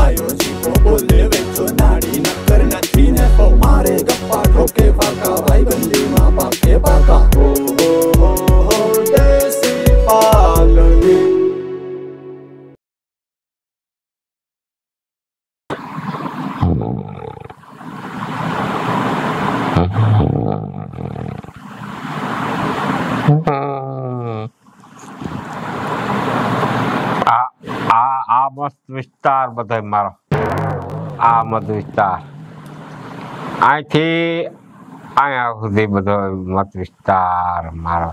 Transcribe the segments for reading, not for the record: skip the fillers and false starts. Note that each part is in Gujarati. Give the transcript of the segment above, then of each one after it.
ભાઈઓ જીવો બોલે વેચો નાડી નક્કર નથી ને તો મારે ગપ્પા ઠોકે પાકા ભાઈ બંદીમાં પાકે પાકા હો દેશી પાલડી આ મસ્ત વિસ્તાર બધા મારો આ મત વિસ્તાર અહીંથી અહીંયા સુધી બધો મત વિસ્તાર મારો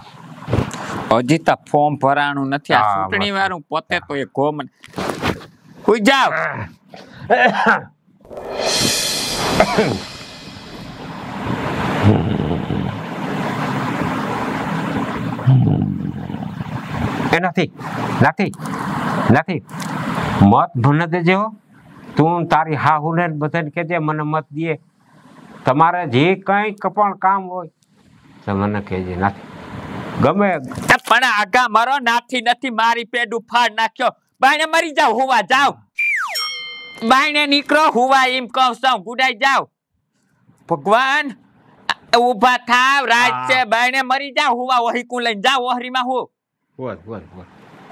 હજી તો ફોર્મ ભરાણું નથી આ ચૂંટણી વાળું પોતે તો એ ગોમ હુઈ જાવ એ નથી નથી નથી મત મને દેજો તું તારી હાહુને બધાને કહેજે મને મત દે તમારે જે કંઈ પણ કામ હોય તો મને કહેજે નથી ગમે પણ આગા મારો નાથી નથી મારી પેડું ફાડ નાખ્યો બાયણે મરી જાવ હુવા જાવ બાયણે નીકળો હુવા એમ કહું છું ગુડાઈ જાવ ભગવાન ઉભા થાવ રાત છે બાયણે મરી જાવ હુવા ઓહી કુ લઈને જાવ ઓહરીમાં હું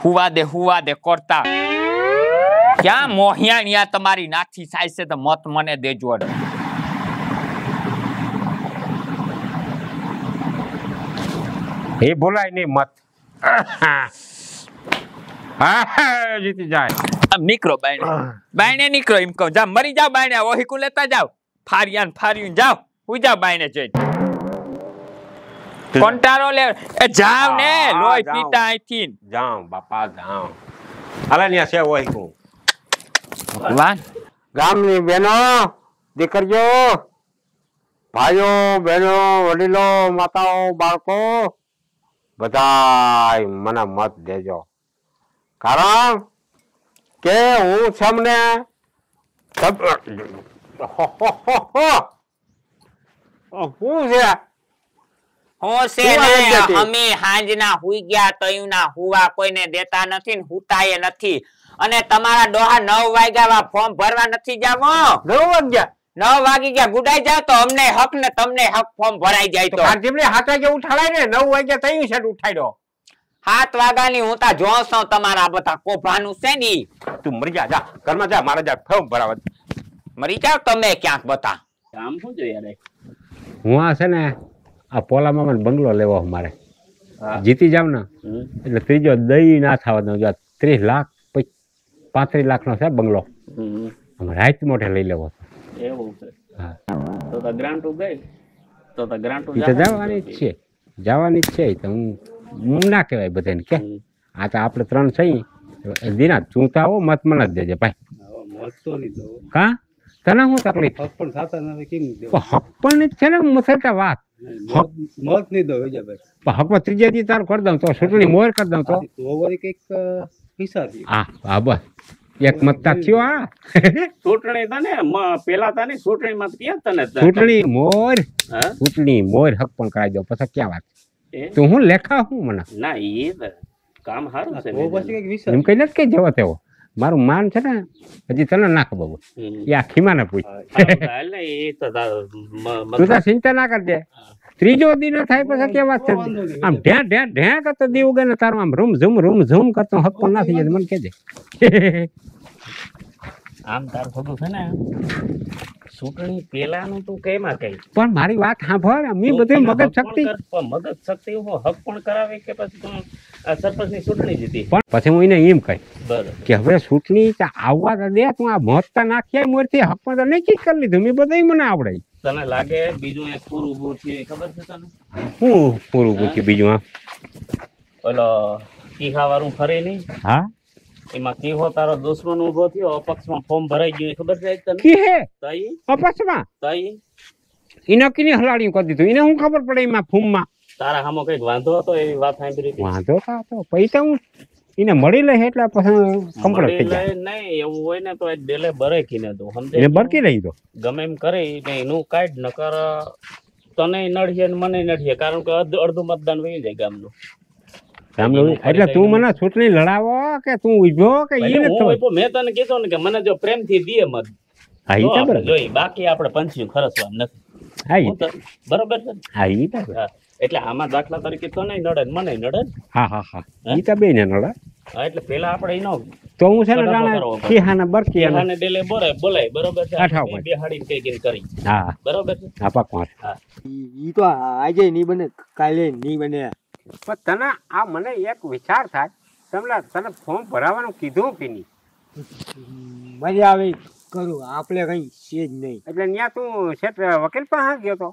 હુવા દે કરતા ક્યાં મોહિયાણિયા તમારી નાથી થાય છે તો મત મને દેજો એ બોલાય નહીં મત જીતી જાય નીકળો બાયણે નીકળો એમ કહું જા મરી જાવ બાયણે ઓહી કુ લેતા જાવ ફાર્યું જાવ હું જાવ બાયણે જઈ કોન્ટારો લે એ જાવ ને લોહી પીતા અહીંથી જાવ બાપા જાવ હાલે ને છે ઓહી કુ ભગવાન ગામની બહેનો દીકરીઓ ભાઈઓ બહેનો વડીલો માતાઓ બાળકો બધાય મને મત દેજો કારણ કે હું સમને શું છે અમે હાંજના હુઈ ગયા તયુના હુવા કોઈને દેતા નથી ને હુતાય નથી અને તમારા ડોહા 9 વાગ્યા ફોર્મ ભરવા નથી જાવો 9 વાગી ગયા ગુડાઈ જાવ તો અમને હક ને તમને હક ફોર્મ ભરાઈ જાય તો જેમને 7 વાગે ઉઠાડાય ને 9 વાગ્યા તયું છે ઉઠાડ્યો 7 વાગ્યાની હું તા જોઉં છું તમારા બધા કોભાનું છે ની તું મરી જા ઘરમાં જા મારે જા ફોર્મ ભરાવા મરી જાવ તમે ક્યાંક બતા કામ શું છે યાર હું આ છે ને આ પોલામાં મને બંગલો લેવો મારે જીતી જાવ ને એટલે ત્રીજો દઈ ના થવાનો 30 લાખ 35 લાખ નો છે બંગલો રાત મોઢે લઈ લેવો એવું છે તો ગ્રાન્ટ ગઈ તો ગ્રાન્ટ જવાની જ છે તો હું ના કહેવાય બધાને કે આ તો આપણે 3 થઈ દીના તું તો આવો મત મને જ દેજે ભાઈ મત તો નહીં દો કા તને શું તકલીફ હક પણ થતા નથી કેમ દેવો હક પણ છે ને મસલતા વાત મત નહીં દો વિજય ભાઈ હકમાં ત્રીજા દી તાર કરી દઉં તો ચૂંટણી મોર કરી દઉં તો વળી કઈક હિસાબી હા બસ એક મતતા થયો આ ચૂંટણી તને પેલા તને ચૂંટણી માં ક્યાં તને ચૂંટણી મોર હક પણ કરાવી દો પછી ક્યાં વાત તું હું લેખા હું મને ના એ કામ સારું છે એમ કઈ નથી કઈ જવો તેવો મારું માન છે ને હજી તને ના ખબર હોય એ આખીમાં ને પૂછ તું તો ચિંતા ના કરજે ત્રીજો દી ન થાય પછી કે વાત છે આમ ઢ્યા કરતો દી ઉગે ને તારું આમ રૂમ ઝૂમ કરતો હક પણ ના થઈ જાય મને કહેજે આમ તાર ખોટું છે ને ચૂંટણી પેલાનું તું કેમાં કઈ પણ મારી વાત સાંભળ મી બધી મગજ શક્તિ હક પણ કરાવે કે પછી તું સરપંચ ની ચૂંટણી જીતી પણ પછી હું એને એમ કહી બરાબર કે હવે ચૂંટણી આવવા તો દે તું આ મહત્તા નાખ્યા મોરથી હક પણ તો નક્કી કરી લીધું મેં બધું મને આવડે તને લાગે બીજું એક પૂરું ઉભું છે ખબર છે તને શું પૂરું પૂછ્યું બીજું આ ઓલો તીખા વાળું ફરે નહીં હા એમાં કેવો તારો દુશ્મન ઉભો થયો અપક્ષમાં ફોર્મ ભરાઈ ગયું ખબર છે તને કી હે તઈ અપક્ષમાં તઈ એને કિને હલાડી કરી દીધું એને શું ખબર પડે એમાં ફૂમમાં તારા હામો કઈક વાંધો હતો એવી વાત સાંભળી હતી વાંધો તો પૈસા હું એને મળી લે એટલે પછી કમ્પ્લીટ થઈ જાય નહીં એવું હોય ને તો ડેલે બરે કીને તો સમજે એને બરકી રહી તો ગમે એમ કરે એનું કાઢ નકર તને નડીએ ને મને નડીએ કારણ કે અડધું મતદાન વહી જાય ગામનું રામનવમી એટલે તું મને ચૂંટણી લડાવો કે તું ઉભો કે ઈ હું નથી ખબર? ઓપો, મેં તને કીધું ને કે મને જો પ્રેમથી દીએ મત હા તો ઈ તો આપણે બરાબર. જોઈ, બાકી આપણે પંચ્યું ખરસવાનું નથી. હા ઈ હું તો બરોબર છે ને? હા ઈ બરાબર. હા, એટલે આમાં દાખલા તરીકે તો નહીં નડે ને મને નડે ને. હા હા હા ઈ તો બે ને નડે. હા, એટલે પેલા આપણે એનો તો હું છે ને કડાકો જાણે કરવો પડે. સિંહાને બરકી અને પેલાને ડેલે બોલાય બરોબર છે, આઠા ઉપર. બેહાડીને કઈ કરી હા બરોબર છે. હા પાકમાં. ઈ તો આજે નહીં બને, કાલે નહીં બને. પણ તને આ મને એક વિચાર થાય, તને ફોર્મ ભરાવાનું કીધું કે નહીં? મજા આવે કરું, આપણે કઈ છે જ નહીં. એટલે ત્યાં તું શેઠ વકીલ પાસે ગયો તો?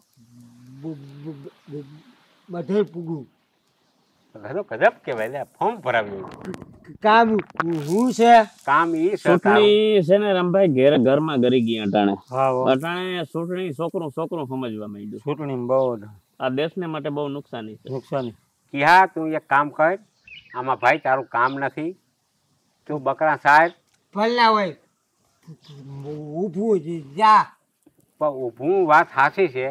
બધે પૂગું ગધો ગજબ કહેવાય લે, ફોર્મ ભરાવ્યું. કામ હું છે. કામ ઈ છે તારું. ચૂંટણી છે ને રામભાઈ ઘરમાં ગરી ગઈ અટાણે. હા અટાણે ચૂંટણી છોકરું સમજવા માંડ્યું. ચૂંટણી બહુ આ દેશને માટે બહુ નુકસાની છે. નુકસાની. કિહા તું એક કામ કર, આમાં ભાઈ તારું કામ નથી, તું બકરા સાહેબ ભલા હોય ઊભું જા. પણ ઊભું વાત સાચી છે,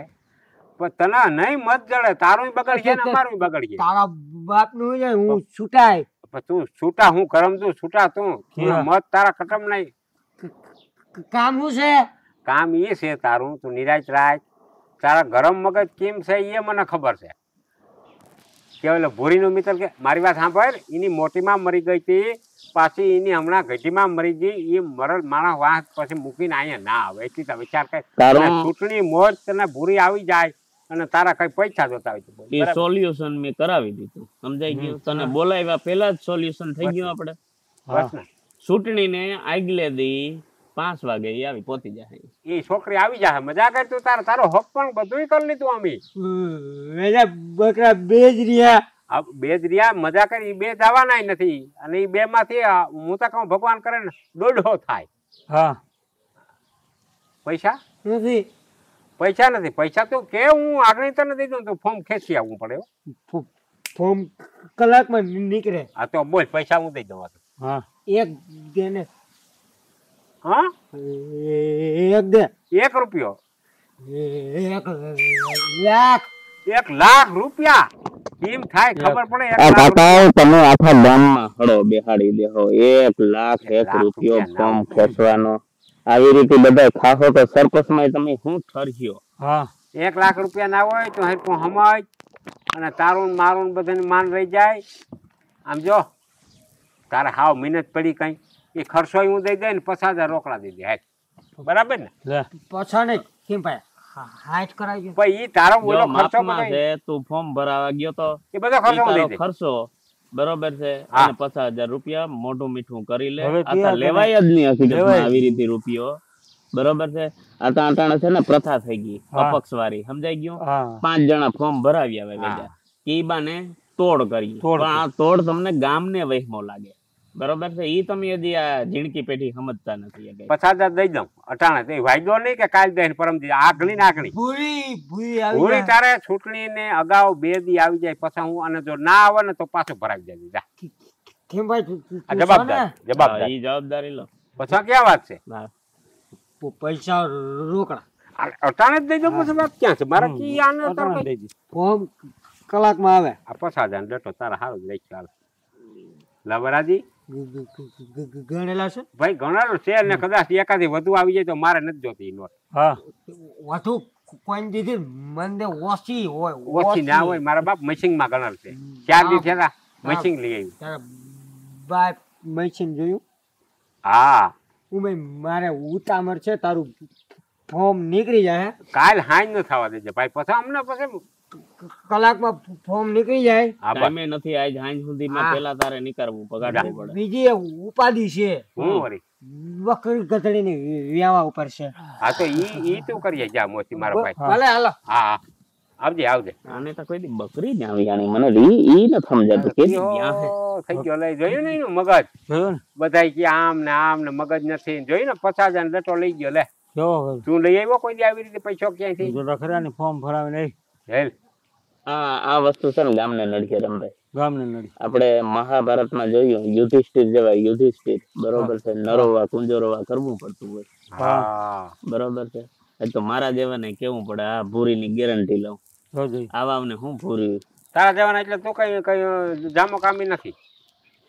પણ તને નહીં મત જડે, તારું બગડશે ને અમારું બગડશે. તારા બાપ નું છે, હું છૂટાય. પણ તું છૂટા હું કરમ તું છૂટા તું મત તારા કટમ નહીં. કામ શું છે. કામ એ છે તારું, તું નિરાશ રાખ. તારા ગરમ મગજ કેમ છે એ મને ખબર છે. કે ઓલો ભૂરીનો મિત્ર કે મારી વાત સાંભળ, એની મોટીમાં મરી ગઈ હતી, પાછી એની હમણાં ઘટીમાં મરી ગઈ. એ મરલ માણસ વાત પછી મૂકીને અહીંયા ના આવે. એટલી તો વિચાર કર, ચૂંટણી મોજ તને ભૂરી આવી જાય અને તારા કઈ પૈસા જોતા હોય તો એ સોલ્યુશન મેં કરાવી દીધું, સમજાઈ ગયું? તને બોલાવ્યા પેલા જ સોલ્યુશન થઈ ગયું. આપણે બસ ને. ચૂંટણીને આગલે દી 5 વાગે ઈ આવી પહોંચી જાય. એ છોકરી આવી જાય, મજા કર તું. તારો હક પણ બધું કરી લીધું અમે. વેલા બકરા બે જ રહ્યા. આ બે જ રહ્યા, મજા કરી. એ બે જવાના નથી, અને એ બે માંથી હું તો કહું ભગવાન કરે ને દોઢો થાય. હા પૈસા નથી. પૈસા નથી. પૈસા તો કે હું આગળ તને દઈ દઉં તો ફોર્મ ખેંચી આવવું પડે હો. ફોર્મ કલાકમાં નીકળે. આ તો બોલ, પૈસા હું દઈ દઉં. હા એક દે. હા એક દે. 1 રૂપિયો. 1 લાખ. 1 લાખ રૂપિયા કેમ થાય ખબર પડે? 1 આ લાખ કાકા તમે આખા ગામમાં હળો બેહાડી દેહો. 1 લાખ 1 રૂપિયો ફોર્મ ખેંચવાનો. આવી રીતે બધા ખાસો તો સરપંચમાં તમે શું ઠરખ્યો? હા 1 લાખ રૂપિયા ના હોય તો હરખું સમજ, અને તારું મારું બધાને માન રહી જાય. આમ જો તારે હાવ મહેનત પડી કઈ, એ ખર્ચો હું દઈ દે ને 50,000 રોકડા દઈ દે. બરાબર ને? પછા નહીં કેમ ભાઈ હાઈટ કરાવી. પછી ઈ તારો જો બોલો ખર્ચો માપમાં બધો છે, તું ફોર્મ ભરાવા ગયો તો એ બધો ઈ ખર્ચો હું તારો દઈ દે. ખર્ચો બરોબર છે. હા. અને 50,000 રૂપિયા મોઢું મીઠું કરી લે. હવે આ તો ત્યાં લેવાય જ નહીં હકીકતમાં લેવાય જ આવી રીતે રૂપિયો. બરોબર છે. આ તો આટાણે છે ને પ્રથા થઈ ગઈ અપક્ષ વાળી, સમજાઈ ગયું? હા 5 જણા ફોર્મ ભરાવ્યા હવે હા. વેજા. ઈ બાને તોડ કરી. તોડ પણ આ તોડ તમને ગામને વહેમો લાગે. બરોબર છે. ઈ તમે હજી આ ઝીણકી પેઢી સમજતા નથી. 50,000 દઈ દઉં અટાણે. તો વાયદો નહીં કે કાલ દે પરમ દી આગળી ને આગળી. ભૂરી આવી પૂરી જાય. તારે ચૂંટણી ને અગાઉ 2 દી આવી જાય પછી હું, અને જો ના આવે ને તો પાછું ભરાવી જાય. જા. કેમ ભાઈ તું આ જવાબદાર ઈ જવાબદારી લો. પછી ક્યાં વાત છે? હા. પૈસા રોકડા અટાણે જ દઈ દઉં પછી વાત ક્યાં છે? મારા કી આને તાર કઈ- ફોર્મ કલાકમાં આવે. આ 50,000 ડટો તારા હારું જ લઈ ચાલ. લવરાજી ગણેલા છે. ભાઈ ઘણા છે ને, કદાચ એકાદી વધુ આવી જાય તો મારે નથી જોતી ઈ નોટ. હા વધુ કોઈ દીધી મંદે ઓછી હોય. ઓછી ના હોય. મારા બાપ મશીન માં ગણર છે. 4 દી થયા મશીન લઈ આવ્યું. તારા બાપ મશીન જોયું. હા ઉમે મારે ઉતામર છે, તારું ફોર્મ નીકળી જાય. કાલ હાઈ ન થવા દેજે ભાઈ, પછી અમને પછી કલાકમાં ફોર્મ નીકળી જાય. હા બસ. ટાઈમે નથી આજ હાંજ સુધીમાં હા. પેલા તારે નીકળવું, પગાડવું પડે. બીજી એક ઉપાધિ છે, હું વળી બકરી ગધડી ની વ્યાવા ઉપર છે. હા તો ઈ તું કરીએ જા મોતી મારા ભાઈ. ભલે હાલો. હા હા આવજે આવજે. આને તો કોઈ દી બકરી જ આવી જાણી. મને ઈ ન સમજાતું કે ન્યા હે. થઈ ગયો લઈ જોયું ને એનું મગજ. બધાય કે આમ ને મગજ નથી. જોયું ને 50,000 ડટો લઈ ગયો. લે તું લઈ આવ્યો કોઈ દી આવી રીતે પૈસો ક્યાંયથી? ખરા ફોર્મ ભરાવે નહીં. હેલ આ વસ્તુ છે ને ગામને નડકે રમભાઈ. ગામને નડી. આપણે મહાભારતમાં જોયું, યુધિષ્ઠિર જેવા યુધિષ્ઠિર બરોબર છે, નરોવા કુંજરોવા કરવું પડતું હોય. હા બરોબર છે. એ તો મારા જેવાને કેવું પડે, આ ભૂરીની ગેરંટી લઉં. આવાને હું ભૂરી તારા જવાના એટલે તો કઈ જામો કામી નથી.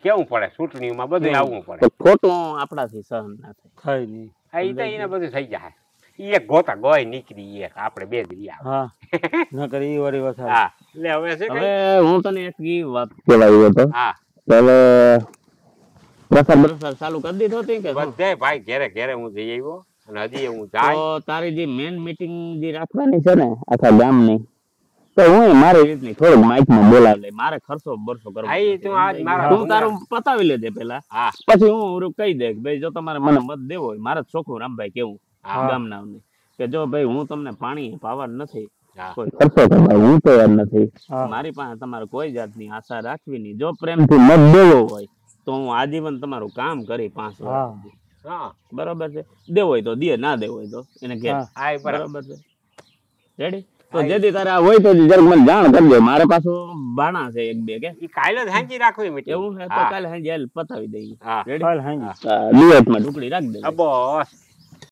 કેવું પડે ચૂંટણીમાં બધું આવવું પડે. તો ખોટું આપણાથી સહન ના થાય. થાય નહીં. હા ઈ તો એને બધું થઈ જાય. ઈ એક ગોતા ગોય નીકળી એક આપણે બે જ રહ્યા. હા નકર ઈ વાળી વાત હા એટલે હવે છે હવે હું તને એક ઈ વાત કહેવાયો હતો. હા તો હવે પ્રસાર ચાલુ કરી દીધો હતી કે શું? બધે ભાઈ ઘેરે ઘેરે હું જઈ આવ્યો અને હજી હું જાય તો તારી જે મેન મીટિંગ જે રાખવાની છે ને આખા ગામની, તો હું મારી રીતની થોડુંક માઇકમાં બોલાવી લઈ. મારે ખર્ચો બરસો કરવો. હા, ઈ તું આજ મારા તું તારું પતાવી લેજે પેલા, હા પછી હું કહી દે કે ભાઈ જો તમારે મને મત દેવો હોય, મારે ચોખ્ખું રામભાઈ કેવું હા. ગામના કે જો ભાઈ હું તમને પાણી પાવર નથી, હા. કોઈ ખર્ચો કરવા હું તૈયાર નથી, હા. મારી પાસે તમારે કોઈ જાતની આશા રાખવી નહીં. જો પ્રેમથી મત દેવો હોય તો હું આજીવન તમારું કામ કરી 5 વર્ષ સુધી. હા બરોબર છે? દેવો હોય તો દે, ના દેવો હોય તો એને કે હા. આ બરાબર બરોબર છે. રેડી? તો જેથી તારે આ હોય તો જરાક મને જાણ કરજો. મારે પાછું બાણા છે 1-2 કે ઈ કાલે જ હાંજી રાખવી મીટિંગ. એવું છે તો કાલે સાંજે હાલ પતાવી દઈએ. હા રેડી? હાલ હાંજી. દિવેટમાં ઢુકડી રાખી દે. બસ